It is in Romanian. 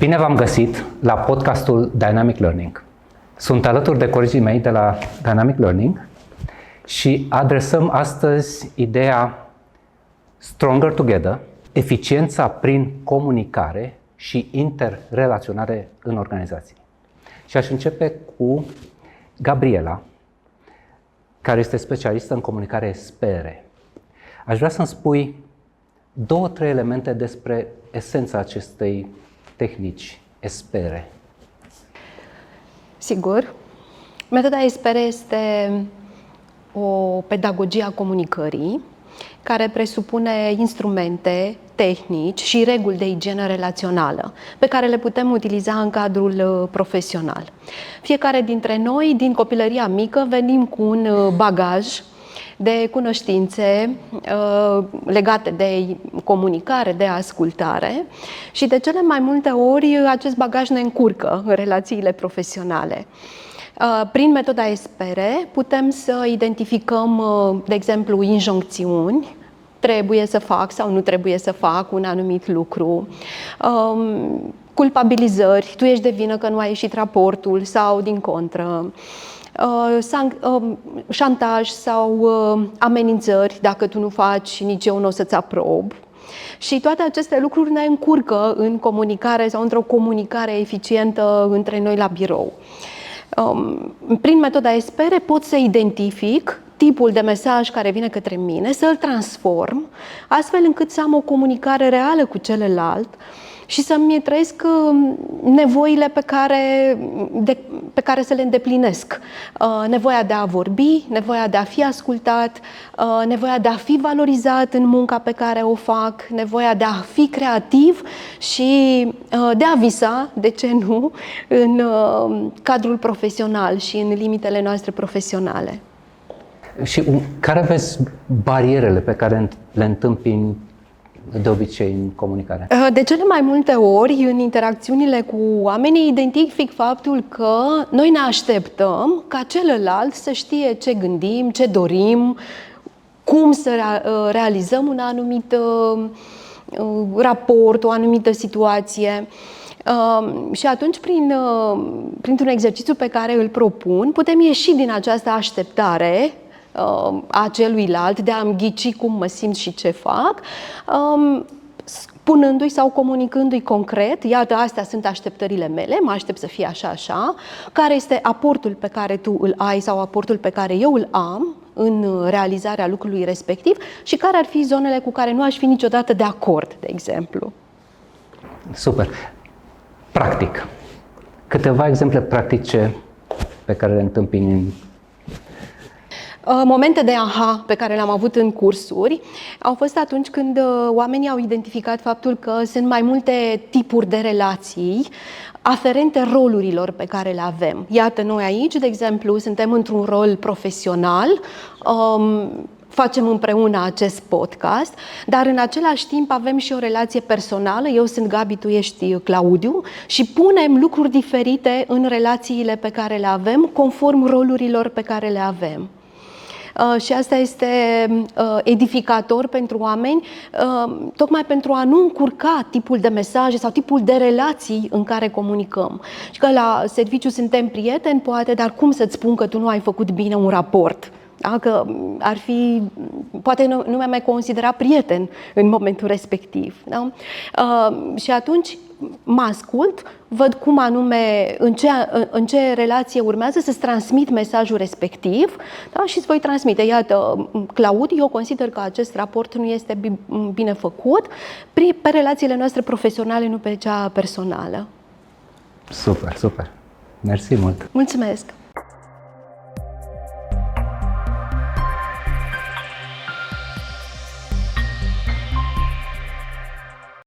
Bine v-am găsit la podcastul Dynamic Learning. Sunt alături de colegii mei de la Dynamic Learning și adresăm astăzi ideea Stronger Together, eficiența prin comunicare și interrelaționare în organizații. Și aș începe cu Gabriela, care este specialistă în comunicare SPR. Aș vrea să-mi spui 2-3 elemente despre esența acestei tehnici SPR. Sigur. Metoda SPR este o pedagogie a comunicării care presupune instrumente, tehnici și reguli de igienă relațională pe care le putem utiliza în cadrul profesional. Fiecare dintre noi, din copilăria mică, venim cu un bagaj de cunoștințe legate de comunicare, de ascultare și de cele mai multe ori acest bagaj ne încurcă în relațiile profesionale. Prin metoda SPR putem să identificăm, de exemplu, injoncțiuni, trebuie să fac sau nu trebuie să fac un anumit lucru, culpabilizări, tu ești de vină că nu a ieșit raportul sau din contră, șantaj sau amenințări, dacă tu nu faci, nici eu nu o să-ți aprob. Și toate aceste lucruri ne încurcă în comunicare sau într-o comunicare eficientă între noi la birou. Prin metoda SPR pot să identific tipul de mesaj care vine către mine, să-l transform, astfel încât să am o comunicare reală cu celălalt și să-mi trăiesc nevoile pe care să le îndeplinesc. Nevoia de a vorbi, nevoia de a fi ascultat, nevoia de a fi valorizat în munca pe care o fac, nevoia de a fi creativ și de a visa, de ce nu, în cadrul profesional și în limitele noastre profesionale. Și care vezi barierele pe care le întâmpini de obicei în comunicare? De cele mai multe ori, în interacțiunile cu oamenii, identific faptul că noi ne așteptăm ca celălalt să știe ce gândim, ce dorim, cum să realizăm un anumit raport, o anumită situație. Și atunci, printr-un exercițiu pe care îl propun, putem ieși din această așteptare a celuilalt, de a-mi ghici cum mă simt și ce fac, spunându-i sau comunicându-i concret, iată, astea sunt așteptările mele, mă aștept să fie așa, care este aportul pe care tu îl ai sau aportul pe care eu îl am în realizarea lucrului respectiv și care ar fi zonele cu care nu aș fi niciodată de acord, de exemplu. Super. Practic. Câteva exemple practice pe care le întâmpini în momente de aha pe care le-am avut în cursuri au fost atunci când oamenii au identificat faptul că sunt mai multe tipuri de relații aferente rolurilor pe care le avem. Iată, noi aici, de exemplu, suntem într-un rol profesional, facem împreună acest podcast, dar în același timp avem și o relație personală. Eu sunt Gabi, tu ești Claudiu și punem lucruri diferite în relațiile pe care le avem, conform rolurilor pe care le avem. Și asta este edificator pentru oameni, tocmai pentru a nu încurca tipul de mesaje sau tipul de relații în care comunicăm. Și că la serviciu suntem prieteni, poate, dar cum să-ți spun că tu nu ai făcut bine un raport? Da? Că ar fi, poate nu mai considera prieten în momentul respectiv. Da? Și atunci mă ascult, văd cum anume, în ce relație urmează să-ți transmit mesajul respectiv, da? Și îți voi transmite. Iată, Claud, eu consider că acest raport nu este bine făcut pe relațiile noastre profesionale, nu pe cea personală. Super, super. Mersi mult. Mulțumesc.